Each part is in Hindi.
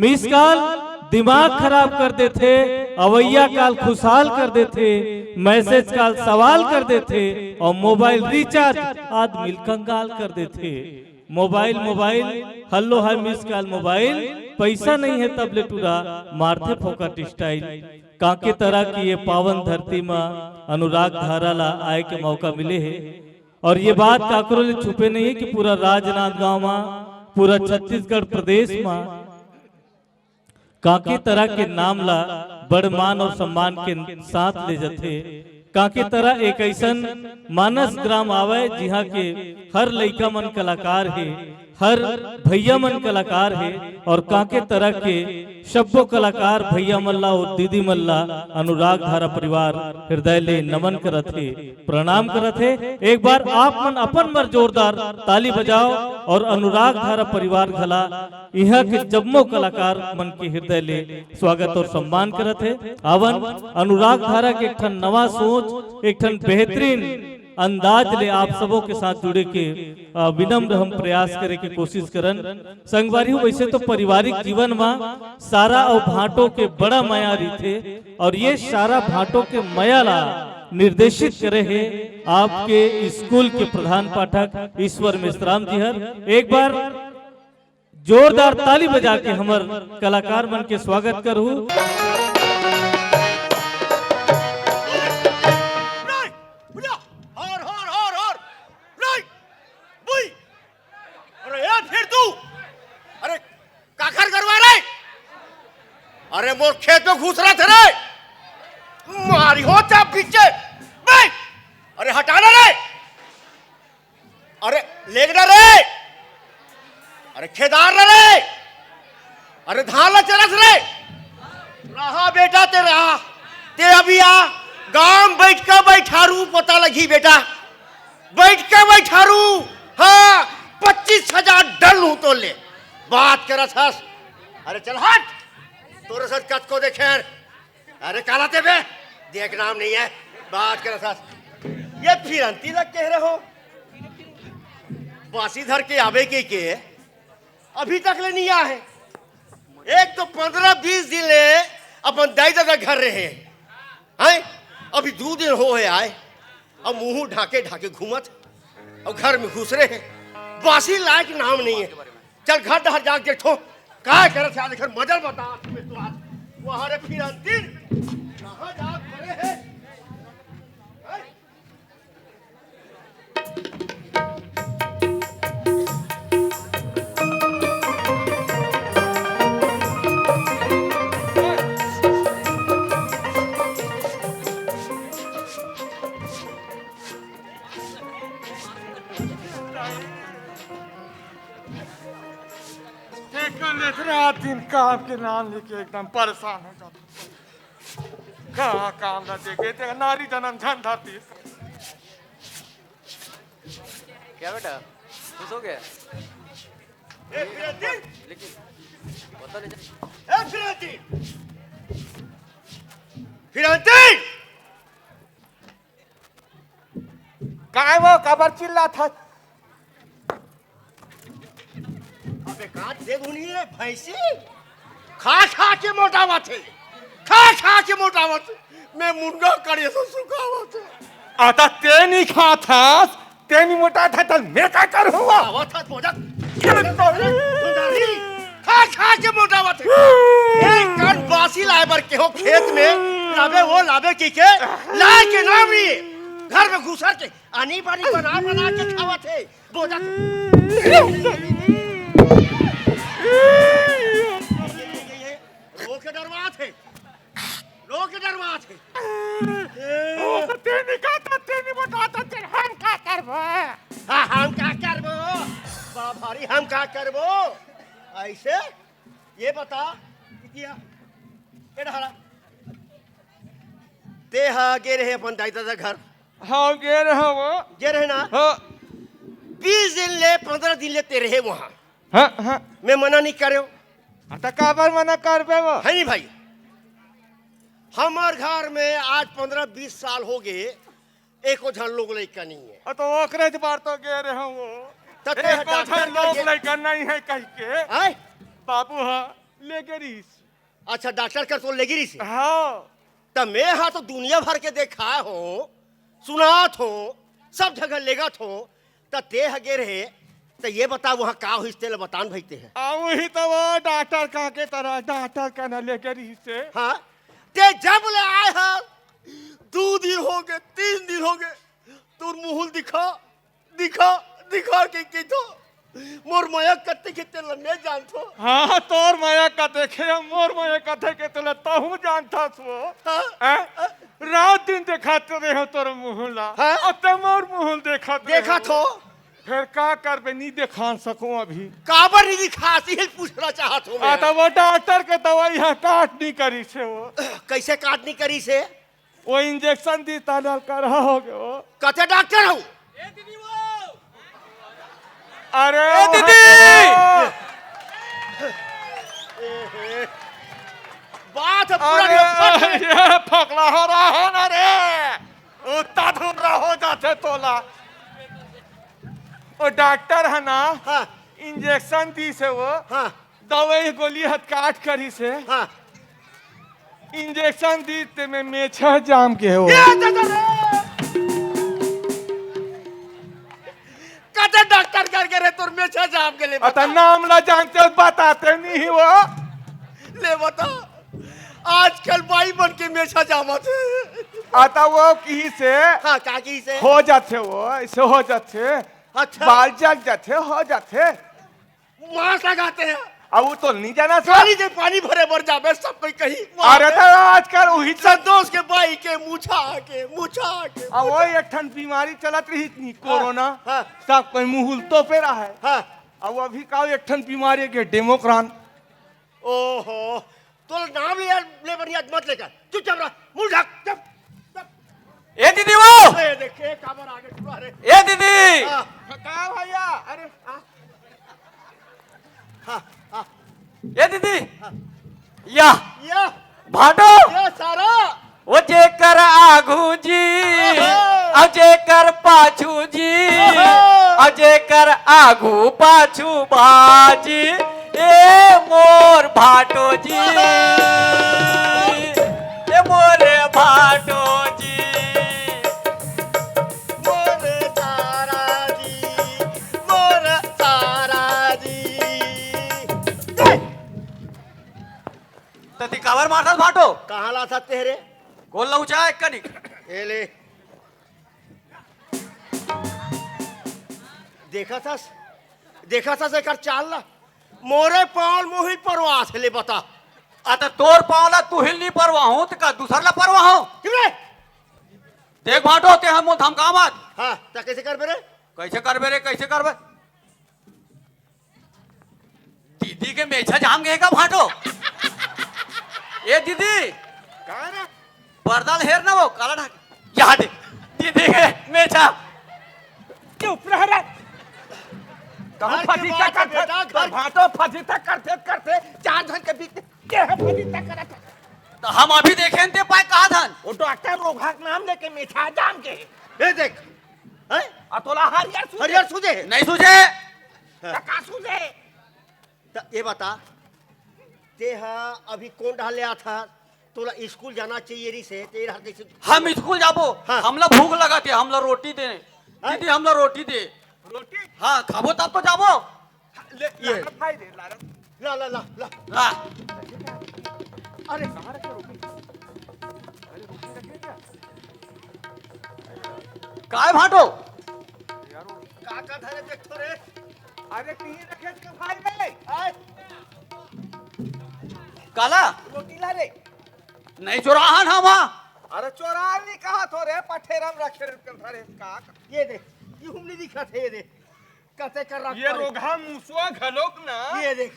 मिस कॉल दिमाग खराब कर देते, अवैया कॉल खुशहाल कर देते, मैसेज कॉल सवाल कर देते और मोबाइल रिचार्ज आदमी कंगाल कर देते। मोबाइल मोबाइल हल्लो है मिस कॉल मोबाइल, पैसा नहीं है तब ले टूरा मारते फोकट स्टाइल। काके तरह की ये पावन धरती में अनुराग धारा ला आए के मौका मिले है और ये बात काकरो ले छुपे नहीं है कि पूरा राजनांदगांव में, पूरा छत्तीसगढ़ प्रदेश में काके तरह के नाम ला बड़ मान और सम्मान के साथ ले जाते। काके तरह एक ऐसन मानस ग्राम आवे जिहाँ के हर लड़का मन कलाकार है, हर भैया मन कलाकार है और काके तरह के शब्बो कलाकार भैया मल्ला और दीदी मल्ला अनुराग धारा परिवार हृदय ले नमन करत है, प्रणाम करत है। एक बार आप मन अपन मर जोरदार ताली बजाओ और अनुराग धारा परिवार घला यहाँ के जम्मो कलाकार मन के हृदय ले स्वागत और सम्मान करत है। आवन अनुराग धारा के एक ठन नवा सोच, एक ठन बेहतरीन अंदाज ले आप सबों के साथ जुड़े के विनम्र हम प्रयास करे के कोशिश करन। संगवारी वैसे तो पारिवारिक जीवन में सारा और भाटों के बड़ा माया थे और ये सारा भाटों के माया ला निर्देशित करे है आपके स्कूल के प्रधान पाठक ईश्वर मिश्राम जी हर। एक बार जोरदार ताली बजा के हमर कलाकार मन के स्वागत करूँ। अरे मोर खेत में घुस रहा था रे, मारी हो चाप पीछे, अरे हटाना रे, अरे लेगना रे, अरे खेदार ना रे, अरे धान ला चरस रे, रहा बेटा ते रहा, ते अभी आ गांव बैठ कर बैठारू पता लगी बेटा, बैठ कर बैठारू, हाँ 25,000 डल हूं तो ले, बात कर रहा। अरे चल हट, तोरे साथ कत को देखे, अरे काला ते बे देख नाम नहीं है, बात कर रहा। ये फिर अंती लग कह रहे हो, बासी धर के आवे के अभी तक ले नहीं आए। एक तो 15-20 दिन ले अपन दाई दादा घर रहे हैं, अभी 2 दिन हो है आए, अब मुंह ढाके ढाके घूमत और घर में घुस रहे हैं, बासी लायक नाम नहीं है। चल घर डहर जाके देखो काय करत है, देखर मजल बता तुम्हें तो आज वहां रे फिर अंतिम कहां जा खड़े हैं। रात दिन काम के नाम लेके एकदम परेशान हो जाता, कहाँ काम ना देखे तेरा नारी जन्म झंडा तीर। क्या बेटा खुश हो गया? लेकिन पता नहीं काय वो खबर चिल्ला था, अबे काट दे गुनी है भैंसी, खा खा के मोटावा थे, खा खा के मोटावा थे, मैं मुर्गा कड़े से सुखावा थे। आता ते नहीं खाता, ते नहीं मोटा था तो मैं क्या करूँगा? आवा था पोजा, खा खा के मोटावा थे। एक कान बासी लाए बर के हो खेत में, लावे वो लावे की के, लाए के नाम नहीं, घर में घुसर के आनी बानी बना बना के खावा थे, बोझा लोग के डरवा थे, लोग के डरवा थे। ते नहीं खाता, ते नहीं मोटा था, ते हम क्या करबो? हाँ हम क्या करबो? बड़ा भारी हम क्या करबो? ऐसे ये बता किया ये ढाला ते हा गे रहे अपन दाई दादा घर, हाँ गे रहे वो, गे रहे ना, हाँ 20 दिन ले 15 दिन ले ते रहे वहाँ, हाँ हाँ मैं मना नहीं करे हो, आता काबर मना करबे वो? है नहीं भाई, हमार घर में आज 15-20 साल हो गए, एको झन लोग लड़का नहीं है। तो ओकरे बार तो गे रहे वो, तो एको झन लोग लड़का नहीं है कह के आए बाबू हाँ लेके रहीस। अच्छा डॉक्टर कर तो लेगिरी से हाँ तब मैं हाँ तो दुनिया भर के देखा हो सुनात हो सब जगह लेगत हो तो ते हगे रहे तो ये बता वहाँ का हो तेल बतान भैते हैं वही तो वो डॉक्टर कहा के तरह डॉक्टर का ना लेके रहीस से। हाँ ते जब ले आए हैं 2 दिन हो गए 3 दिन हो गए तोर मुहुल दिखा दिखा दिखा के तो मोर माया कत्ते कितने लम्बे जानतो। हाँ तोर माया का देखे मोर माया का देखे तो तहू जानता सो। हाँ? रात दिन दिखाते रहे हो तोर मुहुला। हाँ? अब तो मोर मुहुल देखा थो फिर का करबे नहीं दिखा सकूं अभी। काबर नहीं दिखा यही पूछना चाहत हूँ मैं। तो वो डॉक्टर के दवाई यहाँ काट नहीं करी से वो कैसे काटनी करी से वो इंजेक्शन दी डाल कर रहा हो गए वो। कते डॉक्टर हूँ अरे बात अरे ये फकला हो रहा है ना रे उतना धुन रहा हो जाते तोला। वो डॉक्टर है ना हाँ इंजेक्शन दी से वो हाँ दवाई गोली हथ काट करी से हाँ इंजेक्शन दी ते में मेछा जाम के हो। कते डॉक्टर करके रे तोर में छह जाम के ले अतः नाम ला जानते हो बताते नहीं वो। ले बता आजकल बाई बन के मेछा जामत आता वो की से हाँ काकी से हो जाते वो ऐसे हो जाते अच्छा बाल जग जाते हो जाते मांस लगाते हैं अब वो तो नहीं जाना सो। पानी से पानी भरे भर जाबे सब कोई कहीं अरे तो आजकल वही संतोष के बाई के मुछा के अब वो एक ठन बीमारी चलत रही इतनी कोरोना हाँ। सब कोई मुहुल तो पे रहा है। हाँ अब अभी का एक ठन बीमारी के डेमोक्रान। ओहो तो नाम ले बढ़िया मत लेकर चुपचाप रह मुंह ढक चुप ए दीदी वो ए देखे काबर आगे छुआ रे ए दीदी हाँ का भैया अरे हाँ ए दीदी या या भाटो ये सारा वो जेकर आगू जी और जेकर पाछू जी और जेकर आगू पाछू बाजी ए मोर भाटो जी ए मोरे भाटो जी मोरे तारा जी मोरे तारा जी तती कावर मारतात भाटो कहाँ ला सकते हैं रे गोल लावूचा एक कनिक ये ले देखा था एकर चाल ला मोरे पाल मोही परवास ले बता आता तोर पावला तू हिलनी परवा हो तो का दूसरला परवा हो किरे देख भाटो ते हम थम कामत हाँ ता कैसे कर बेरे कैसे करबे रे कैसे करबे दीदी के मेछा जाम गए का भाटो ए दीदी कहा रे पर्दा हेर ना वो काला ढाक यहाँ दे दीदी के मेछा चुप रह रे घर के फजीता बात है करते बेटा, घर- भाटो फजीता करते करते चार जन के बीच के है फजीता करते। तो हम अभी देखें ते पाए कहा धन वो डॉक्टर रोगा के नाम लेके मीठा जाम के ये देख हैं अतोला हरियर सुन हरियर सुझे नहीं सूझे का सुझे ता ये बता ते हाँ अभी कौन डाल लिया था तोला स्कूल जाना चाहिए री से तेरा कैसे हम स्कूल जाबो हाँ। हमला भूख लगा थे हमला रोटी दे दीदी हमला रोटी दे रोटी हाँ खाबो तब तो जाबो ले ये। लारत भाई दे लारत ला ला ला ला हाँ अरे कहां रखे रोटी अरे रोटी रखे क्या काय भाटो यार वो काका धरे देख तो रे अरे कहीं रखे इसके भाई में आय काला रोटी ला रे नहीं चुराहन हम हाँ अरे चोरा नहीं कहा तो रे पठेरम रखे रे कंथरे का ये देख ये हमने दिखा थे ये देख कते कर रखा ये रोगा मुसवा घलोक ना ये देख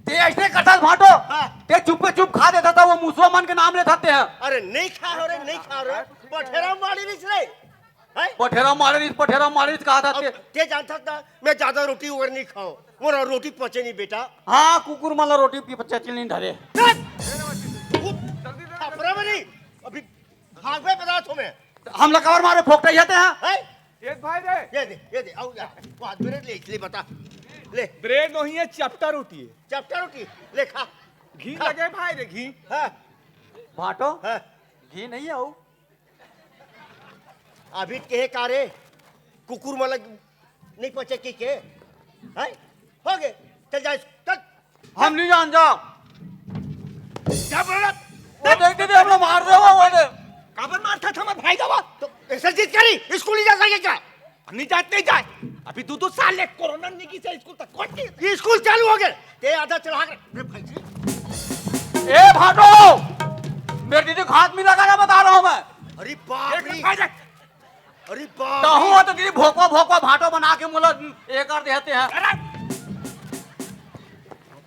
ते ऐसे करता भाटो हाँ। ते चुप पे चुप खा देता था वो मुसलमान के नाम ले थाते हैं अरे नहीं खा हो रे नहीं खा रे पठेरा मारी नहीं रे हैं पठेरा मारिस कहा था अब ते ते जानता था मैं ज्यादा रोटी और नहीं खाऊं मोरा रोटी पचे नहीं बेटा हाँ कुकुर माला रोटी की बच्चा चिल्ली धरे अपरा में नहीं अभी भाग में पदार्थ में हम लकावर मारे फोकटा जाते हैं हैं एक भाई रे ये दे आओ यार वो हाथ मेरे ले इसलिए बता ले ब्रेड नहीं है, चपटा रोटी है। चपटा रोटी ले खा। घी लगे भाई रे, घी। हाँ भाटो हाँ घी नहीं है वो। अभी के कारे कुकुर मला नहीं पचे के है हो गए। चल जा चल। हम नहीं जान जा। क्या बोल रहा वो देख दीदी हम लोग मार दे वो दे। काबर मारता था मैं भाई दवा। तो ऐसा जिद करी स्कूल नहीं जा सके क्या? नहीं जाए नहीं जाए, अभी 2-2 साल ले कोरोना नहीं की से स्कूल तक कौन नहीं। ये स्कूल चालू हो गए ते आधा चढ़ा कर रे भाई जी। ए भाटो मेरी दीदी को हाथ में लगाना बता रहा हूँ मैं। अरे बाप रे भाई जा। अरे बाप तो रे। हुआ तो दीदी भोकवा भोकवा भाटो बना के मुला एक कर देते हैं। अरे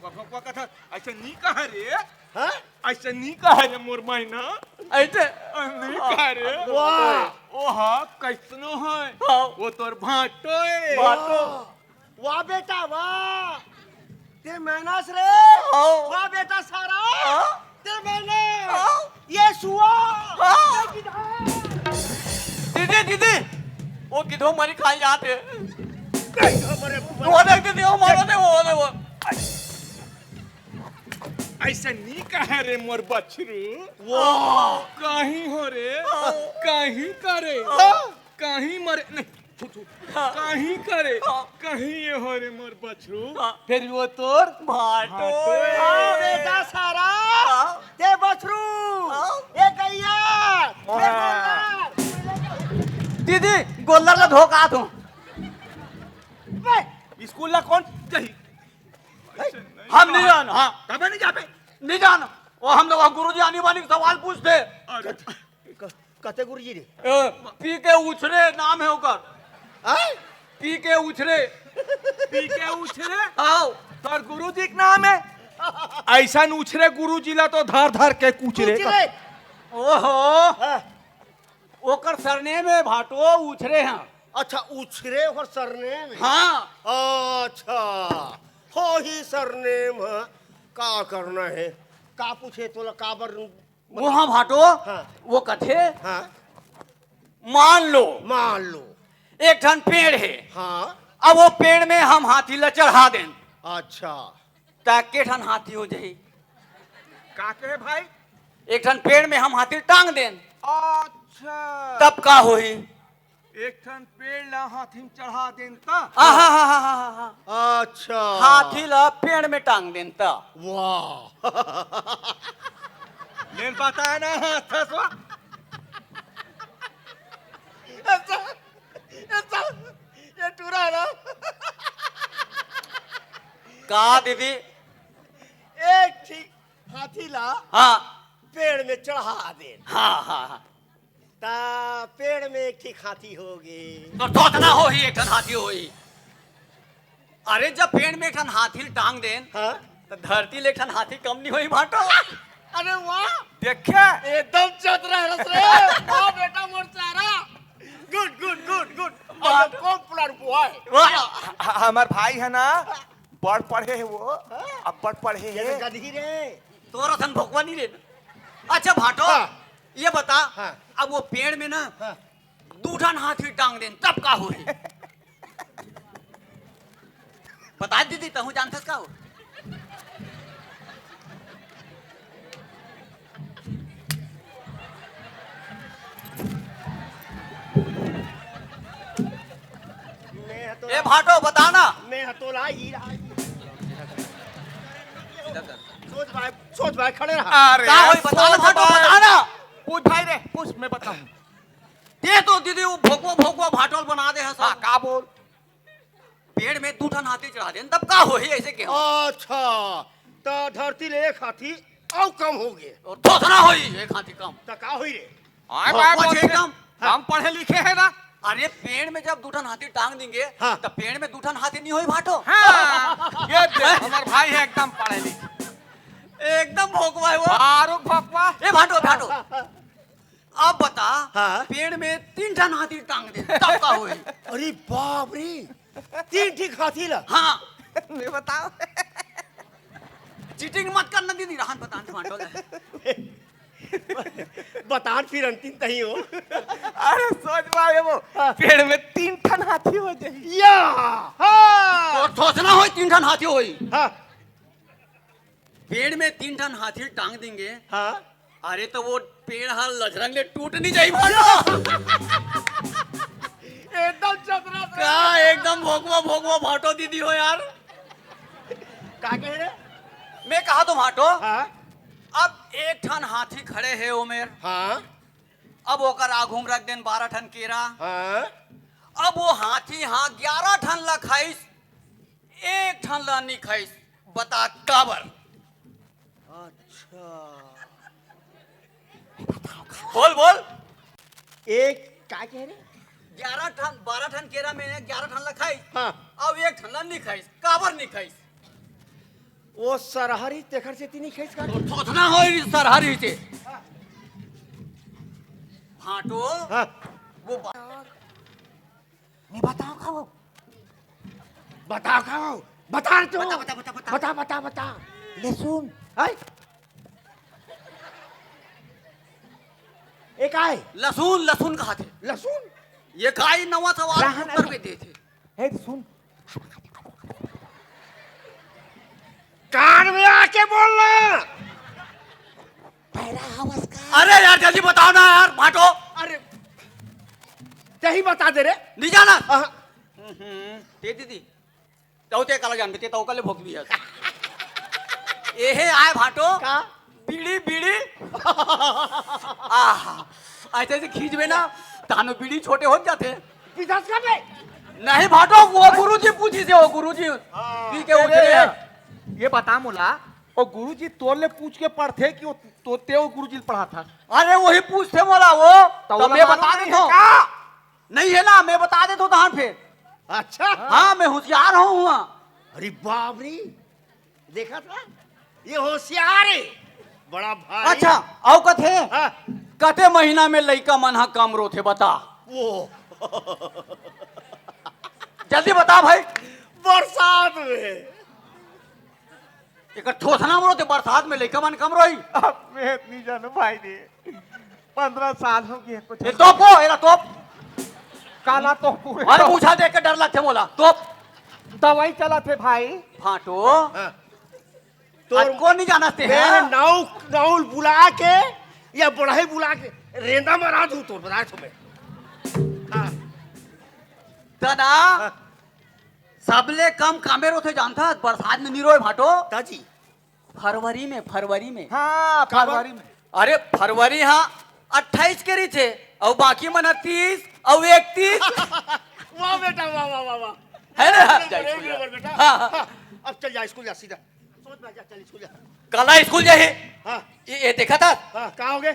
भगवा का था ऐसे नहीं कहा रे, हाँ ऐसे नहीं कहा रे मोर मायना, ऐसे नहीं कहा रे। वाह ओहा कैसनो है हाँ। वो तोर भाटो है। भाटो वाह बेटा वाह ते मेहनत रे। हाँ। वाह बेटा सारा हाँ। ते मैंने हाँ। ये सुआ हाँ। दीदी दीदी वो किधर मरी खाई जाते हमारे वो देख दीदी वो मारो दे वो ऐसे नहीं कहा रे मोर बछरू। वाह कहीं हो रे, कहीं करे, कहीं मरे नहीं थू, थू, कहीं करे, कहीं ये हो रे मोर बछरू। फिर वो तोर भाटो वाह बेटा सारा ते बछरू ये गैया ये गोलर। दीदी गोल्लर का धोखा तू स्कूल ला कौन जाही? हम नहीं जान। हाँ कब नहीं जाबे? नहीं जान वो हम लोग गुरुजी आनी बानी सवाल पूछते। अरे कते गुरुजी रे पी के उछरे नाम है ओकर। हैं पी के उछरे पी के उछरे आओ तोर गुरुजी के नाम है। ऐसा उछरे गुरुजी ला तो धार धार के कुचरे। कुचरे ओहो हाँ, ओकर सरनेम है भाटो उछरे हैं। अच्छा उछरे और सरनेम है। हाँ अच्छा हो ही सरनेम है का करना है का पूछे तो काबर वो हाँ भाटो हाँ। वो कथे हाँ मान लो मान लो एक ठन पेड़ है। हाँ अब वो पेड़ में हम हाथी ला चढ़ा दें अच्छा ताकि ठन हाथी हो जाए। का कहे भाई? एक ठन पेड़ में हम हाथी टांग दें अच्छा तब का होही। एक ठन पेड़ ला हाथी में चढ़ा देन ता। अच्छा हाथी ला पेड़ में टांग दें ता। वाह लेन पता है ना हाथ सो। ऐसा ऐसा ये टूरा ना का दीदी एक ठीक हाथी ला हाँ पेड़ में चढ़ा दे हाँ हाँ ता पेड़ में एक ठीक हाथी होगी। तो तोतना हो ही एक ठन हाथी हो ही। अरे जब पेड़ में एक ठन हाथी टांग दें हाँ तो धरती ले एक ठन हाथी कम नहीं होई भाटो। अरे वाह देखे एकदम चतरा है रे वाह बेटा मोर सारा गुड गुड गुड गुड अब कौन प्लान हुआ है? वाह हमार भाई है ना बड़ पढ़े है वो, अब बड़ पढ़े ये है। गधी रे तोरा सन भोकवा नहीं रे। अच्छा भाटो हाँ। ये बता हाँ। अब वो पेड़ में ना हाँ। दूठन हाथी टांग दें तब का होई। बता दीदी तहु जानथस का हो। मैं तो ए भाटो बताना। मैं हतोला ही रहा सोच भाई खड़े रहा। अरे का होई बताना भाटो बताना। पूछ भाई रे, पूछ मैं बताऊं। ते तो दीदी वो भोकवा भोकवा भाटोल बना दे है हाँ सब। का बोल? पेड़ में दूठन हाथी चढ़ा दें तब का होई ऐसे के हो। अच्छा तो धरती ले एक हाथी और कम हो गए और थोथना होई एक हाथी कम। तो का हुई रे? आए भोकवा भाई छे कम। हम पढ़े लिखे है ना। अरे पेड़ में जब दूठन हाथी टांग देंगे हाँ। तो पेड़ में दूठन हाथी नहीं होई भाटो। हाँ ये देख हमार भाई है एकदम पढ़े लिखे। एकदम भोकवा है वो। फारूक भगवा। ए भाटो भाटो अब बता हाँ। पेड़ में 3 टन हाथी टांग दे तब का होई। अरे बाप रे 3 ठीक हाथी ला। हाँ नहीं बताओ। चीटिंग मत करना दीदी रहन बतान भाटो बतान फिर अंतिम तही हो। अरे सोच पाए वो पेड़ में 3 ठन हाथी हो जाए। या हाँ और सोचना हो 3 टन हाथी होई। हाँ पेड़ में 3 टन हाथी टांग देंगे। हाँ अरे तो वो पेड़ हाँ लजरंग ले टूट नहीं जाए भाटो। एकदम चतरा से। क्या एकदम भोगवा भाटो दीदी हो यार। का कह रहे? मैं कहा तो भाटो हाँ अब 1 टन हाथी खड़े है उमेर। हाँ अब ओकर आघूम रख देन 12 टन केरा। हाँ अब वो हाथी हाँ 11 टन ला खाइस 1 टन ला नहीं खाइस। बता काबर। अच्छा बोल बोल। एक का कह रहे? 11 टन 12 टन केरा में 11 टन ला खाइस। हाँ अब 1 टन ला नहीं खाइस। काबर नहीं खाइस। वो सरहरी तेखर से तीनी खेस का थोथना हो सरहरी से भाटो। हाँ वो मैं बताओ खाओ बताओ खाओ बता तो बता ले सुन है एक आए लहसुन कहा थे। लहसुन ये काई नवा सवाल रहन उत्तर में दे थे। है सुन कान में आके बोलना पहला हवस का। अरे यार जल्दी बताओ ना यार भाटो। अरे यही बता दे रे। नहीं जाना। हाँ। ते दीदी तो ते काला जान ते तो कल भोग दिया। एहे आए भाटो का बीड़ी आहा ऐसे ऐसे खींच में ना तानो बीड़ी छोटे हो जाते। पितास का बे नहीं भाटो वो गुरुजी पूछी से वो गुरुजी पी के उठे हैं। ये बता मुला और गुरुजी तोले पूछ के पढ़ते कि तो ते वो गुरुजी पढ़ा था। अरे वही पूछते बोला वो तो मैं बता नहीं देता हूँ। नहीं है ना मैं बता देता हूँ धान फिर। अच्छा हाँ मैं होशियार हूँ। अरे बाप रे देखा था ये होशियार है बड़ा भाई। अच्छा आओ कथे हाँ, कते महीना में लइका मन हा कम रो थे बता। वो जल्दी बता भाई। बरसात में एक ठोसना मरो थे बरसात में लइका मन कम रोई। अब मैं नहीं जानू भाई ने 15 साल हो गए कुछ ये तोपो एरा तोप। काला तो पूरे अरे पूछा देख के डर लगते बोला तोप। दवाई चला थे भाई। फाटो हाँ, तो को नहीं जानते मैं हैं। नाउल बुला के या बढ़ाई बुला के रेंदा मरा दूं तो बता तुम्हें। हाँ, दादा सबले कम कामे रो थे जानता बरसात में नहीं रोए भाटो। ताजी फरवरी में हाँ फरवरी में। अरे फरवरी हाँ 28 के रही थे और बाकी मन 30 और 31। वाह बेटा वाह वाह वाह वाह है ना एक नंबर बेटा। हाँ, हाँ। हाँ, अब चल जा स्कूल जा सीधा सोच में जा चल स्कूल जा। कला स्कूल जाए। हाँ ये देखा था। हाँ कहाँ हो गए?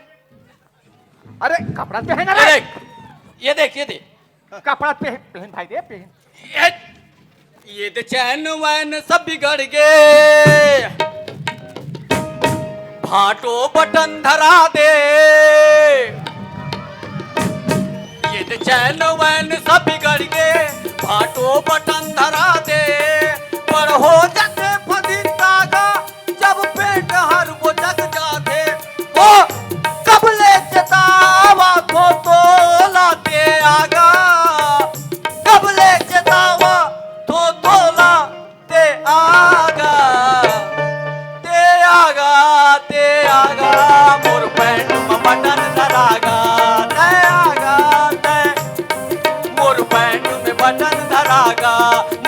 अरे कपड़ा पहन ये रे। देख ये देख ये देख कपड़ा पहन भाई दे पहन। ये तो चैन वैन सब बिगड़ गए। भाटो बटन धरा दे। ये तो चैन वैन सब बिगड़ गए। भाटो बटन धरा दे। पर हो जाते फदिता गा जब पेट हर वो जग जाते। ओ कब ले चेतावा तो लाते आगा। कब ले चेतावा तो लाते आगा। ते आगा मोर पैंट में बटन धरागा। ते आगा ते मोर पैंट में बटन धरागा।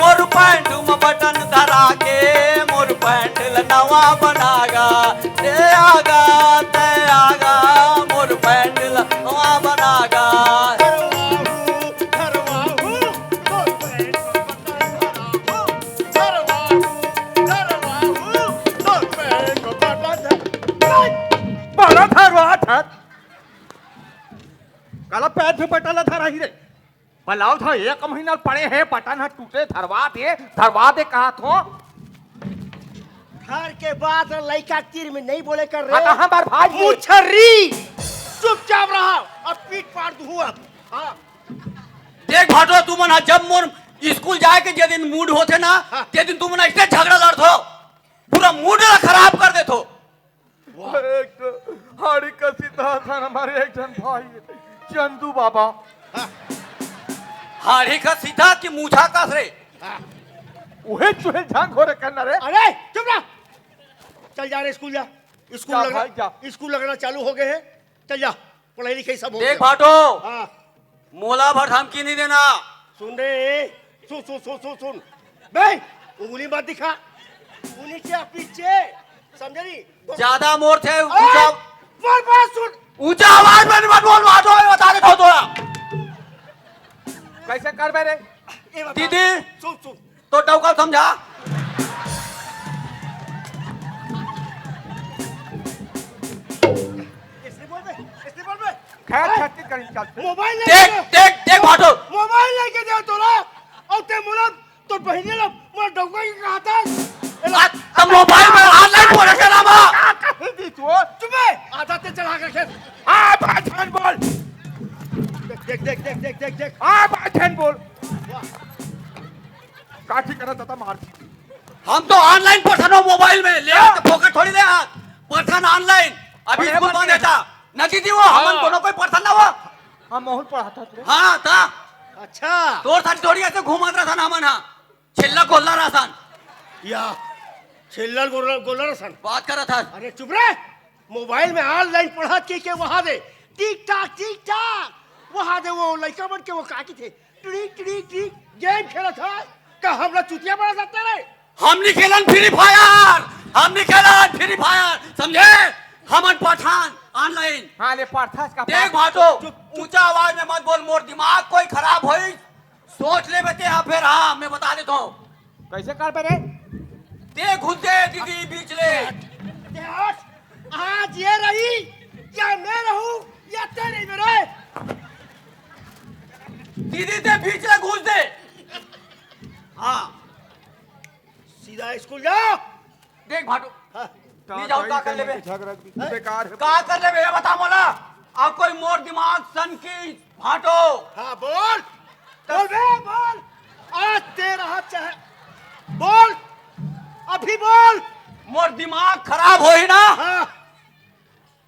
मोर पैंट में बटन धरा के मोर पैंट नवा बनागा। ते आगा मोर पैंट नवा बनागा। बड़ा धरवा था। काला पैर से बटन धरा ही रे। पलाव था 1 महीना पड़े हैं बटन है टूटे धरवा दे कहा तो। घर के बाद लड़का तीर में नहीं बोले कर हाँ, रहे हमार भाई मुछरी चुपचाप रहा और पीट पाड़ दू। हाँ देख भाटो तू मना जब मोर स्कूल जाए के जे दिन मूड होते ना ते दिन तू मना इतने झगड़ा लड़तो पूरा मूड खराब कर देतो। हाड़ी कसी जन भाई चंदू बाबा हाड़ी का सीधा कि मूछा का रे उहे चुहे झांग हो रे करना रे। अरे चुप रह, चल जा रे स्कूल जा। स्कूल जा भाई, जा। लगना स्कूल लगना चालू हो गए हैं, चल जा, पढ़ाई लिखाई सब हो देख गया। भाटो हाँ मोला भर धमकी नहीं देना। सुन रे, सुन सुन सुन सुन सुन भाई, उंगली मत दिखा, उंगली से पीछे, समझे नहीं? ज्यादा मोर थे अरे, ऊंचा बोल बात सुन। ऊंचा आवाज में मत बोल भाटो, मैं बता देता हूँ थोड़ा। कैसे कर बे रे? ये बता, दीदी सुन सुन, तो टोकल समझा। इसने बोल बे, इसने बोल बे। खैर अरे, छत्ती करी चल। मोबाइल देख देख देख भाटो मोबाइल लेके दे तोला, और ते मोला तो बहिनी ला मोला डोका के कहा था। तब मोबाइल में ऑनलाइन बोल के नामा कहीं दी तू चुप है, आधा ते चढ़ा कर खेल। आ भाषण बोल। देख देख देख देख देख देख, आ भाषण बोल। काठी करत आता मार। हम तो ऑनलाइन पढ़ा मोबाइल में ले तो पॉकेट थोड़ी ले हाथ पढ़ा ऑनलाइन। अभी पढ़े स्कूल मत बंद ले। था न दीदी वो हम दोनों कोई पढ़ा ना वो। हां मोहन पढ़ाता तू रे। हाँ था अच्छा तोर साथ थोड़ी ऐसे घुमात रहा था ना मन। हाँ छिल्ला कोल्ला रहा सन या छिल्लर गोलर गोलर सन। बात कर रहा था। अरे चुप रहे, मोबाइल में ऑनलाइन पढ़ा के वहां दे टिक टाक वहां दे। वो लड़का बन के वो काकी थे टिक टिक टिक गेम खेला था का, हमरा चुतिया बना जाता रे। हम नहीं खेलन फ्री फायर, हम नहीं खेलन फ्री फायर समझे। हमन पठान ऑनलाइन। हां ले पढ़ता का। देख भाटो ऊंचा आवाज में मत बोल, मोर दिमाग कोई खराब होई सोच ले बेटे। हाँ फिर हाँ मैं बता देता हूँ। कैसे कर बे रे? देख घुस दे दीदी बीच ले। देख, आज ये रही या मैं रहूं या तेरे में रहे। दीदी ते बीच ले घुस दे। हाँ सीधा स्कूल जाओ। देख भाटो हाँ, नहीं जाओ का कर ले बे। झगड़ा बेकार है। का कर ले बे बता मोला। अब कोई मोर दिमाग सन की भाटो। हाँ बोल बोल बे बोल, आज तेरा हाथ चाहे बोल, अभी बोल। मोर दिमाग खराब होई ना हाँ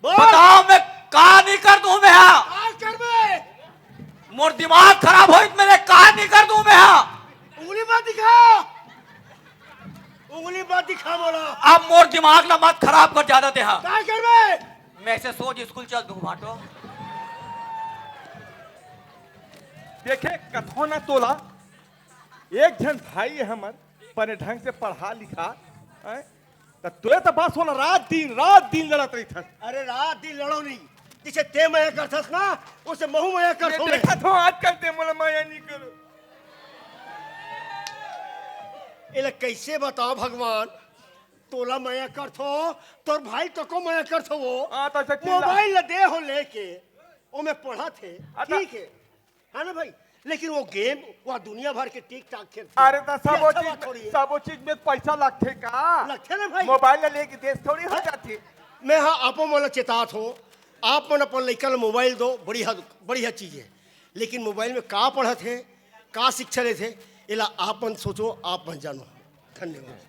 बोल, बताओ मैं का नहीं कर दूं मैं। हाँ आज कर बे, मोर दिमाग खराब होई तो मेरे का नहीं कर दूं मैं। हाँ उंगली मत दिखा, उंगली मत दिखा बोला। अब मोर दिमाग ना मत खराब कर ज्यादा थे। हाँ क्या कर बे? मैं से सोच स्कूल चल दूं भाटो। देखे कथो ना तोला एक जन भाई है हमर पर ढंग से पढ़ा लिखा हैं तो तोए तो बस होला रात दिन लड़त रही था। अरे रात दिन लड़ो नहीं, जिसे ते मैं करथस ना उसे महू मैं करथो मैं। देखा तो आजकल ते मोला माया नहीं करो। इले कैसे बताओ भगवान, तोला मैं करथो तोर भाई तो को मैं करथो वो। हां तो अच्छा चिल्ला। मोबाइल दे हो लेके ओ में पढ़ा थे, अच्छा। ठीक है ना भाई, लेकिन वो गेम वो दुनिया भर के टिक टाक खेल। अरे तो सबो चीज में पैसा लगते का। लगते ना भाई, मोबाइल ले लेके देश थोड़ी हो जाती। मैं हाँ आपो मोला चेतात हो, आप मन अपन लड़का ला मोबाइल दो, बढ़िया चीज है, लेकिन मोबाइल में का पढ़त है का शिक्षा लेते इला आपन सोचो, आप मन जानो। धन्यवाद।